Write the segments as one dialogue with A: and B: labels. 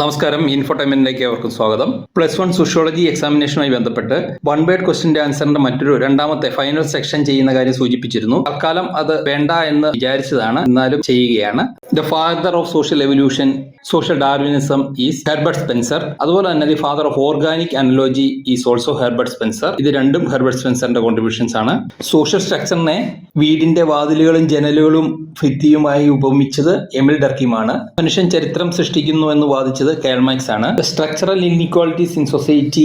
A: നമസ്കാരം, ഇൻഫോടൈൻമെന്റിലേക്ക് അവർക്കും സ്വാഗതം. +1 സോഷ്യോളജി എക്സാമിനേഷനുമായി ബന്ധപ്പെട്ട് വൺ വേർഡ് ക്വസ്റ്റിന്റെ ആൻസറിന്റെ രണ്ടാമത്തെ ഫൈനൽ സെക്ഷൻ ചെയ്യുന്ന കാര്യം സൂചിപ്പിച്ചിരുന്നു. തൽക്കാലം അത് വേണ്ട എന്ന് വിചാരിച്ചതാണ്, എന്നാലും ചെയ്യുകയാണ്. The father of social evolution, social Darwinism is Herbert Spencer. അതുപോലെ തന്നെ the father of organic analogy is also Herbert Spencer. ഇത് രണ്ടും ഹെർബർട്ട് സ്പെൻസറിന്റെ കോൺട്രിബ്യൂഷൻസ് ആണ്. സോഷ്യൽ സ്ട്രക്ചറിനെ വീടിന്റെ വാതിലുകളും ജനലുകളും ഭിത്തിയുമായി ഉപമിച്ചത് എമിൽ ഡർക്കീമാണ്. മനുഷ്യൻ ചരിത്രം സൃഷ്ടിക്കുന്നു എന്ന് വാദിച്ചത് കാൾ മാർക്സ് ആണ്. Structural inequalities in society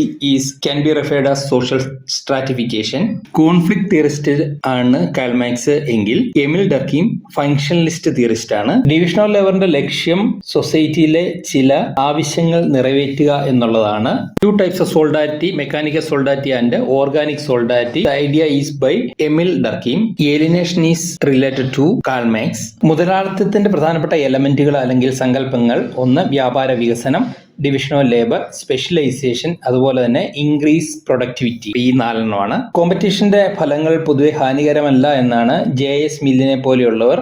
A: can be referred as social stratification. Conflict theorist ആണ് കാൾ മാർക്സ് എങ്കിൽ എമിൽ ഡർക്കീം ഫങ്ഷണലിസ്റ്റ് തിയറിസ്റ്റ് ആണ്. ഡിവിഷൻ ഓഫ് ലേബറിന്റെ ലക്ഷ്യം സൊസൈറ്റിയിലെ ചില ആവശ്യങ്ങൾ നിറവേറ്റുക എന്നുള്ളതാണ്. Two types of solidarity, mechanical solidarity and organic solidarity. The idea is by Emile Durkheim. Alienation is related to Karl Marx. മുതലാളിത്തത്തിന്റെ പ്രധാനപ്പെട്ട എലമെന്റുകൾ അല്ലെങ്കിൽ സങ്കല്പങ്ങൾ: ഒന്ന്, വ്യാപാര വികസനം, ഡിവിഷൻ ഓഫ് ലേബർ, സ്പെഷ്യലൈസേഷൻ, അതുപോലെ തന്നെ ഇൻക്രീസ് പ്രൊഡക്ടിവിറ്റി. ഈ 4 കോമ്പറ്റീഷന്റെ ഫലങ്ങൾ പൊതുവെ ഹാനികരമല്ല എന്നാണ് JS മില്ലിനെ പോലെയുള്ളവർ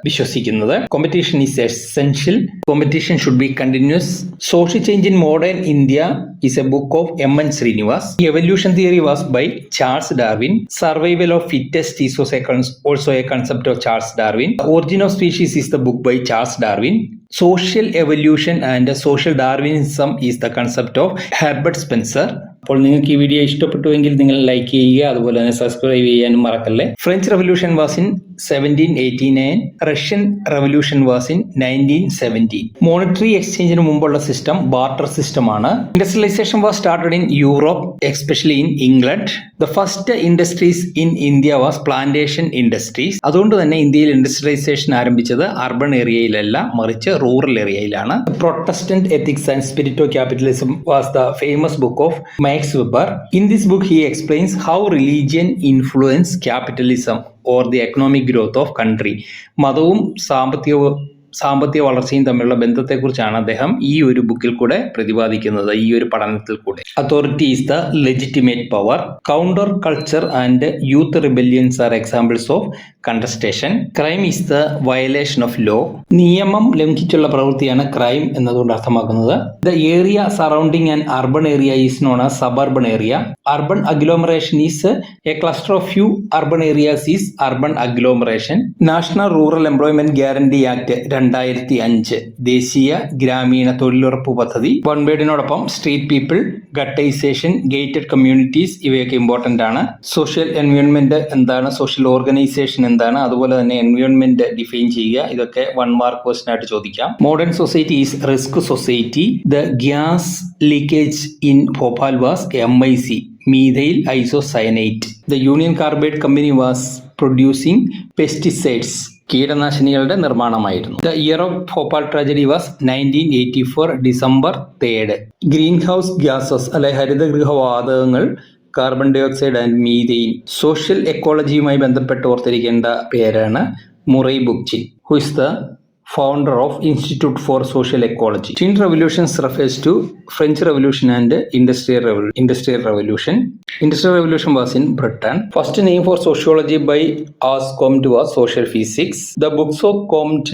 A: വിശ്വസിക്കുന്നത്. Competition is essential. Competition should be continuous. Social change in modern India is a book of M.N. Srinivas. Evolution theory was by Charles Darwin. Survival of fittest is also a concept of Charles Darwin. Origin of Species is the book by Charles Darwin. Social evolution and social Darwinism is the concept of Herbert Spencer. അപ്പോൾ നിങ്ങൾക്ക് ഈ video ഇഷ്ടപ്പെട്ടുവെങ്കിൽ നിങ്ങൾ like ചെയ്യുക, അതുപോലെ തന്നെ subscribe ചെയ്യാനും മറക്കല്ലേ. French revolution was in 1789. Russian revolution was in 1917. Monetary എക്സ്ചേഞ്ചിന് മുമ്പുള്ള സിസ്റ്റം ബാർട്ടർ സിസ്റ്റം ആണ്. Industrialisation was started in Europe, especially in England. The first industries in India was plantation industries. അതുകൊണ്ട് തന്നെ ഇന്ത്യയിൽ ഇൻഡസ്ട്രിയലൈസേഷൻ ആരംഭിച്ചത് അർബൺ ഏരിയയിലല്ല, മറിച്ച് റൂറൽ ഏരിയയിലാണ്. Protestant ethics and spirit of capitalism was the famous book of Max Weber. In this book, he explains how religion influenced capitalism or the economic growth of country. മതവും സാമ്പത്തിക വളർച്ചയും തമ്മിലുള്ള ബന്ധത്തെക്കുറിച്ചാണ് അദ്ദേഹം ഈ ഒരു ബുക്കിൽ കൂടെ പ്രതിപാദിക്കുന്നത്, ഈ ഒരു പഠനത്തിൽ കൂടെ. Authority is the legitimate power. Counter culture and youth rebellions are examples of contestation. Crime is the violation of law. നിയമം ലംഘിച്ചുള്ള പ്രവൃത്തിയാണ് ക്രൈം എന്നതുകൊണ്ട് അർത്ഥമാക്കുന്നത്. The area surrounding an urban area is known as suburban area. Urban agglomeration is a cluster of few urban areas is urban agglomeration. National rural employment guarantee act 2005, ദേശീയ ഗ്രാമീണ തൊഴിലുറപ്പ് പദ്ധതി. One വേർഡിനോടൊപ്പം street people, ghettoisation, gated communities ഇവയൊക്കെ important ആണ്. Social environment എന്താണ്, social organisation എന്താണ്, അതുപോലെ തന്നെ എൻവയോൺമെന്റ് ഡിഫൈൻ ചെയ്യുക. ഇതൊക്കെ 1 മാർക്ക് ക്വസ്റ്റ്യൻ ആയിട്ട് ചോദിക്കാം. Modern society is risk society. The gas leakage in Bhopal was MIC, methyl isocyanate. The Union Carbide Company was producing pesticides. കീടനാശിനികളുടെ നിർമ്മാണമായിരുന്നു. The year of Bhopal tragedy was 1984 December 3. Greenhouse gases അല്ലെ ഹരിതഗൃഹവാതകങ്ങൾ, carbon dioxide and methane. Social എക്കോളജിയുമായി ബന്ധപ്പെട്ട് ഓർത്തിരിക്കേണ്ട പേരാണ് Murray Bookchin, who is the founder of Institute for Social Ecology. Tin revolutions refers to French Revolution and Industrial Revolution. Industrial Revolution was in Britain. First name for sociology by As Comte was social physics. The books of Comte,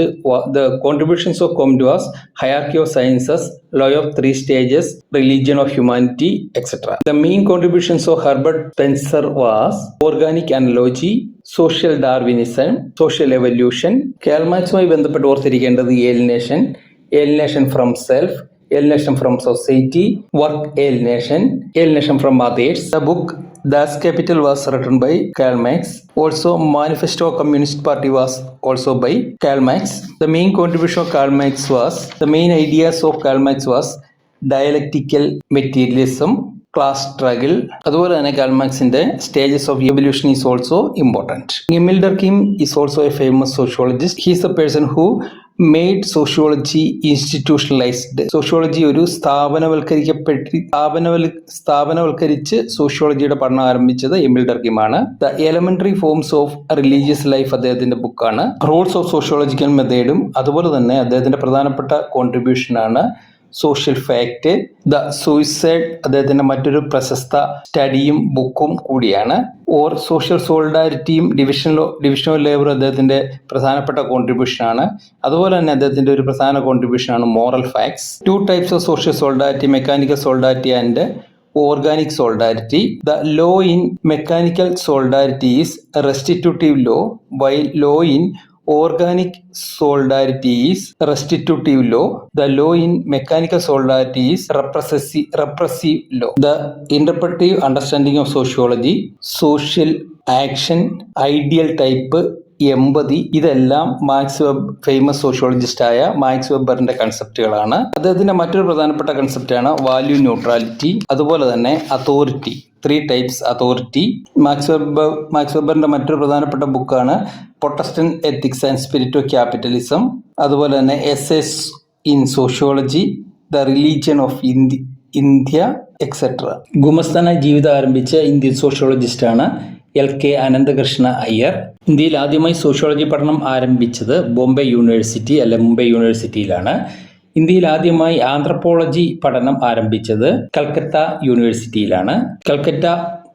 A: the contributions of Comte was Hierarchy of Sciences, Law of 3 Stages, Religion of Humanity, etc. The main contributions of Herbert Spencer was Organic Analogy, social Darwinism, social evolution. Karl മാർക്സുമായി ബന്ധപ്പെട്ട് ഓർത്തിരിക്കേണ്ടത് alienation from self, alienation from society, work alienation from others. The book Das Kapital was written by Karl Marx. Also, Manifesto of Communist Party was also by Karl Marx. The main contribution of Karl Marx was, the main ideas of Karl Marx was dialectical materialism, class struggle. അതുപോലെ തന്നെ Karl മാർക്സിന്റെ stages of evolution is also important. Emile Durkheim is also a famous sociologist. He is a person who made sociology institutionalised. Sociology ഒരു സ്ഥാപനവൽക്കരിച്ച് സോഷ്യോളജിയുടെ പഠനം ആരംഭിച്ചത് Emile ഡർക്കീമാണ്. The elementary forms of religious life അദ്ദേഹത്തിന്റെ ബുക്കാണ്. റൂൾസ് ഓഫ് സോഷ്യോളജിക്കൽ മെത്തേഡും അതുപോലെ തന്നെ അദ്ദേഹത്തിന്റെ പ്രധാനപ്പെട്ട കോൺട്രിബ്യൂഷനാണ് സോഷ്യൽ ഫാക്ട്, ദ സൂയിസൈഡ് അദ്ദേഹത്തിന്റെ മറ്റൊരു പ്രശസ്ത സ്റ്റഡിയും ബുക്കും കൂടിയാണ്. ഓർ സോഷ്യൽ സോളിഡാരിറ്റിയും ഡിവിഷൻ ഓഫ് ലേബർ അദ്ദേഹത്തിന്റെ പ്രധാനപ്പെട്ട കോൺട്രിബ്യൂഷനാണ്. അതുപോലെ തന്നെ അദ്ദേഹത്തിന്റെ ഒരു പ്രധാന കോൺട്രിബ്യൂഷനാണ് moral facts. 2 types of social solidarity, mechanical solidarity and organic solidarity. The law in mechanical solidarity is a restitutive law, while law in organic solidarity is restitutive law. The law in mechanical solidarity is repressive law. The interpretive understanding of sociology, social action, ideal type, empathy, ഇതെല്ലാം famous sociologist ആയ Max വെബറിന്റെ കൺസെപ്റ്റുകളാണ്. അദ്ദേഹത്തിന്റെ മറ്റൊരു പ്രധാനപ്പെട്ട കൺസെപ്റ്റാണ് value neutrality. അതുപോലെ തന്നെ അതോറിറ്റി, 3 types അതോറിറ്റി. മാക്സ് വെബറിന്റെ മറ്റൊരു പ്രധാനപ്പെട്ട ബുക്കാണ് Protestant ethics and spirit of capitalism. അതുപോലെ തന്നെ essays in sociology, the religion of India etcetera. ഗുമസ്താന ജീവിതം ആരംഭിച്ച ഇന്ത്യൻ സോഷ്യോളജിസ്റ്റാണ് LK അനന്തകൃഷ്ണ അയ്യർ. ഇന്ത്യയിൽ ആദ്യമായി സോഷ്യോളജി പഠനം ആരംഭിച്ചത് ബോംബെ യൂണിവേഴ്സിറ്റി മുംബൈ യൂണിവേഴ്സിറ്റിയിലാണ്. ഇന്ത്യയിൽ ആദ്യമായി ആന്ത്രപ്പോളജി പഠനം ആരംഭിച്ചത് കൽക്കട്ട യൂണിവേഴ്സിറ്റിയിലാണ്.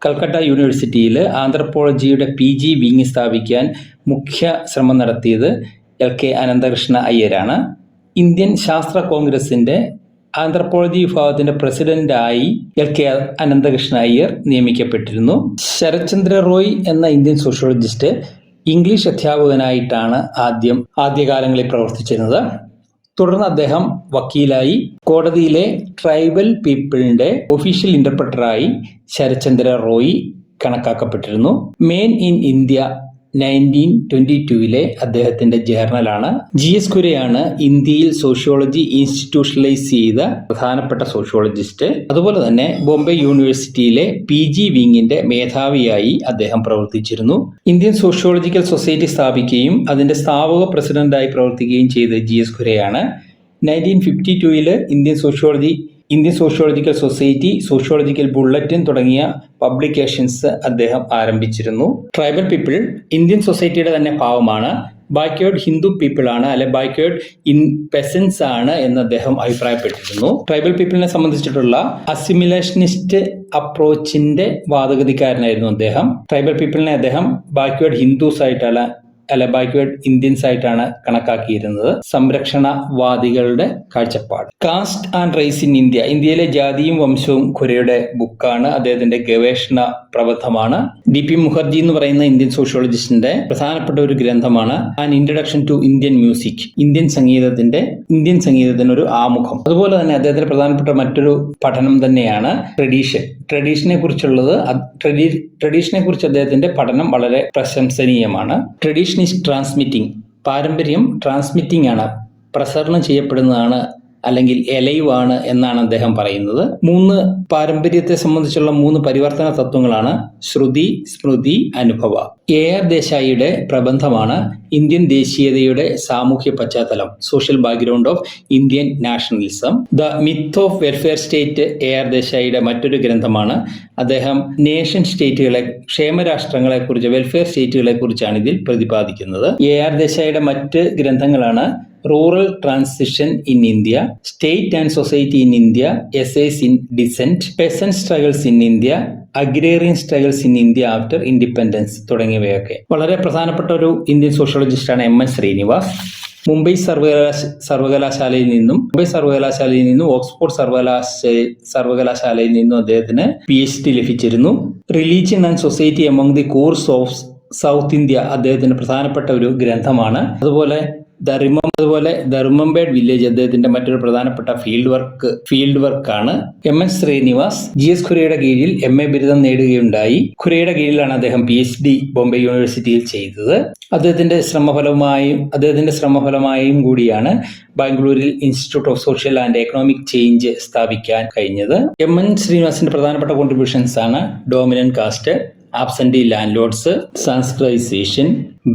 A: കൽക്കട്ട യൂണിവേഴ്സിറ്റിയിൽ ആന്ത്രപ്പോളജിയുടെ PG വിങ് സ്ഥാപിക്കാൻ മുഖ്യ ശ്രമം നടത്തിയത് LK അനന്തകൃഷ്ണ അയ്യരാണ്. ഇന്ത്യൻ ശാസ്ത്ര കോൺഗ്രസിന്റെ ആന്ത്രപ്പോളജി വിഭാഗത്തിന്റെ പ്രസിഡന്റായി LK അനന്തകൃഷ്ണ അയ്യർ നിയമിക്കപ്പെട്ടിരുന്നു. ശരത്ചന്ദ്ര റോയ് എന്ന ഇന്ത്യൻ സോഷ്യോളജിസ്റ്റ് ഇംഗ്ലീഷ് അധ്യാപകനായിട്ടാണ് ആദ്യകാലങ്ങളിൽ പ്രവർത്തിച്ചിരുന്നത്. തുടർന്ന് അദ്ദേഹം വക്കീലായി. കോടതിയിലെ ട്രൈബൽ പീപ്പിളിന്റെ ഒഫീഷ്യൽ ഇന്റർപ്രറ്ററായി ശരത്ചന്ദ്ര റോയ് കണക്കാക്കപ്പെട്ടിരുന്നു. മെയിൻ ഇൻ ഇന്ത്യ 1922 അദ്ദേഹത്തിന്റെ ജേർണലാണ്. GS കുര്യയാണ് ഇന്ത്യയിൽ സോഷ്യോളജി ഇൻസ്റ്റിറ്റ്യൂഷണലൈസ് ചെയ്ത പ്രധാനപ്പെട്ട സോഷ്യോളജിസ്റ്റ്. അതുപോലെ തന്നെ ബോംബെ യൂണിവേഴ്സിറ്റിയിലെ PG വിങ്ങിന്റെ മേധാവിയായി അദ്ദേഹം പ്രവർത്തിച്ചിരുന്നു. ഇന്ത്യൻ സോഷ്യോളജിക്കൽ സൊസൈറ്റി സ്ഥാപിക്കുകയും അതിന്റെ സ്ഥാപക പ്രസിഡന്റായി പ്രവർത്തിക്കുകയും ചെയ്ത GS കുര്യയാണ്. 1952 Indian sociological society, sociological bulletin തുടങ്ങിയ പബ്ലിക്കേഷൻസ് അദ്ദേഹം ആരംഭിച്ചിരുന്നു. ട്രൈബൽ പീപ്പിൾ ഇന്ത്യൻ സൊസൈറ്റിയുടെ തന്നെ ഭാഗമാണ്. ബാക്ക്വേർഡ് ഹിന്ദു പീപ്പിൾ ആണ്, ബാക്ക്വേർഡ് പെസൻസ് ആണ് എന്ന് അദ്ദേഹം അഭിപ്രായപ്പെട്ടിരുന്നു. ട്രൈബൽ പീപ്പിളിനെ സംബന്ധിച്ചിട്ടുള്ള അസിമിലേഷനിസ്റ്റ് അപ്രോച്ചിന്റെ വാദഗതിക്കാരനായിരുന്നു അദ്ദേഹം. ട്രൈബൽ പീപ്പിളിനെ അദ്ദേഹം ബാക്ക്വേർഡ് ഹിന്ദുസ് ആയിട്ടാണ് ബാക്ക്വേർഡ് ഇന്ത്യൻസ് ആയിട്ടാണ് കണക്കാക്കിയിരുന്നത്. സംരക്ഷണവാദികളുടെ കാഴ്ചപ്പാട്. Caste and race in India, ഇന്ത്യയിലെ ജാതിയും വംശവും കുര്യയുടെ ബുക്കാണ്. അദ്ദേഹത്തിന്റെ ഗവേഷണ പ്രബന്ധമാണ്. DP മുഖർജി എന്ന് പറയുന്ന ഇന്ത്യൻ സോഷ്യോളജിസ്റ്റിന്റെ പ്രധാനപ്പെട്ട ഒരു ഗ്രന്ഥമാണ് an introduction to Indian music, Indian സംഗീതത്തിന് ഒരു ആമുഖം. അതുപോലെ തന്നെ അദ്ദേഹത്തിന്റെ പ്രധാനപ്പെട്ട മറ്റൊരു പഠനം തന്നെയാണ് ട്രഡീഷനെ കുറിച്ച് അദ്ദേഹത്തിന്റെ പഠനം വളരെ പ്രശംസനീയമാണ്. ട്രഡീഷൻ ഈസ് ട്രാൻസ്മിറ്റിംഗ്, പാരമ്പര്യം ട്രാൻസ്മിറ്റിംഗ് ആണ്, പ്രസരണം ചെയ്യപ്പെടുന്നതാണ്, അല്ലെങ്കിൽ എലൈവ് ആണ് എന്നാണ് അദ്ദേഹം പറയുന്നത്. 3 പാരമ്പര്യത്തെ സംബന്ധിച്ചുള്ള 3 പരിവർത്തന തത്വങ്ങളാണ് ശ്രുതി, സ്മൃതി, അനുഭവ. AR ദേശായിയുടെ പ്രബന്ധമാണ് ഇന്ത്യൻ ദേശീയതയുടെ സാമൂഹ്യ പശ്ചാത്തലം, social background of Indian nationalism. The myth of welfare state AR ദേശായിയുടെ മറ്റൊരു ഗ്രന്ഥമാണ്. അദ്ദേഹം നേഷൻ സ്റ്റേറ്റുകളെ, ക്ഷേമരാഷ്ട്രങ്ങളെ കുറിച്ച്, വെൽഫെയർ സ്റ്റേറ്റുകളെ കുറിച്ചാണ് ഇതിൽ പ്രതിപാദിക്കുന്നത്. AR ദേശായിയുടെ മറ്റ് ഗ്രന്ഥങ്ങളാണ് rural transition in India, state and society in India, essays in dissent, peasant struggles in India, agrarian struggles in India after independence തുടങ്ങിയവയൊക്കെ. വളരെ പ്രധാനപ്പെട്ട ഒരു ഇന്ത്യൻ സോഷ്യോളജിസ്റ്റാണ് M. S. ശ്രീനിവാസ്. മുംബൈ സർവകലാശാലയിൽ നിന്നും ഓക്സ്ഫോർഡ് സർവകലാശാലയിൽ നിന്നും അദ്ദേഹത്തിന് PhD ലഭിച്ചിരുന്നു. Religion and society among the Coorgs of South India അദ്ദേഹത്തിന്റെ പ്രധാനപ്പെട്ട ഒരു ഗ്രന്ഥമാണ്. അതുപോലെ ദ റിമംബേർഡ് വില്ലേജ് അദ്ദേഹത്തിന്റെ മറ്റൊരു പ്രധാനപ്പെട്ട ഫീൽഡ് വർക്കാണ്. M. S. ശ്രീനിവാസ് GS കുര്യയുടെ കീഴിൽ MA ബിരുദം നേടുകയുണ്ടായി. കുര്യയുടെ കീഴിലാണ് അദ്ദേഹം PhD ബോംബെ യൂണിവേഴ്സിറ്റിയിൽ ചെയ്തത്. അദ്ദേഹത്തിന്റെ ശ്രമഫലമായും കൂടിയാണ് ബാംഗ്ലൂരിൽ institute of social and economic change സ്ഥാപിക്കാൻ കഴിഞ്ഞത്. M. N. ശ്രീനിവാസിന്റെ പ്രധാനപ്പെട്ട കോൺട്രിബ്യൂഷൻസ് ആണ് dominant caste, absentee landlords, Sanskritisation,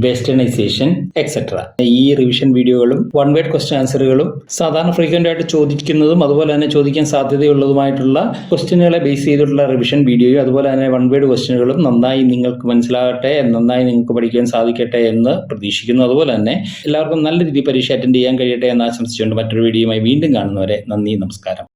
A: westernisation etcetera. ഈ റിവിഷൻ വീഡിയോകളും വൺ വേർഡ് ക്വസ്റ്റ്യൻ ആൻസറുകളും സാധാരണ ഫ്രീക്വന്റ് ആയിട്ട് ചോദിക്കുന്നതും അതുപോലെ തന്നെ ചോദിക്കാൻ സാധ്യതയുള്ളതുമായിട്ടുള്ള ക്വസ്റ്റ്യനുകളെ ബേസ് ചെയ്തിട്ടുള്ള റിവിഷൻ വീഡിയോയും അതുപോലെ തന്നെ വൺ വേർഡ് ക്വസ്റ്റ്യനുകളും നന്നായി നിങ്ങൾക്ക് മനസ്സിലാകട്ടെ, നന്നായി നിങ്ങൾക്ക് പഠിക്കാൻ സാധിക്കട്ടെ എന്ന് പ്രതീക്ഷിക്കുന്നു. അതുപോലെ തന്നെ എല്ലാവർക്കും നല്ല രീതിയിൽ പരീക്ഷ അറ്റൻഡ് ചെയ്യാൻ കഴിയട്ടെ എന്ന് ആശംസിച്ചുകൊണ്ട് മറ്റൊരു വീഡിയോയുമായി വീണ്ടും കാണുന്നവരെ നന്ദി, നമസ്കാരം.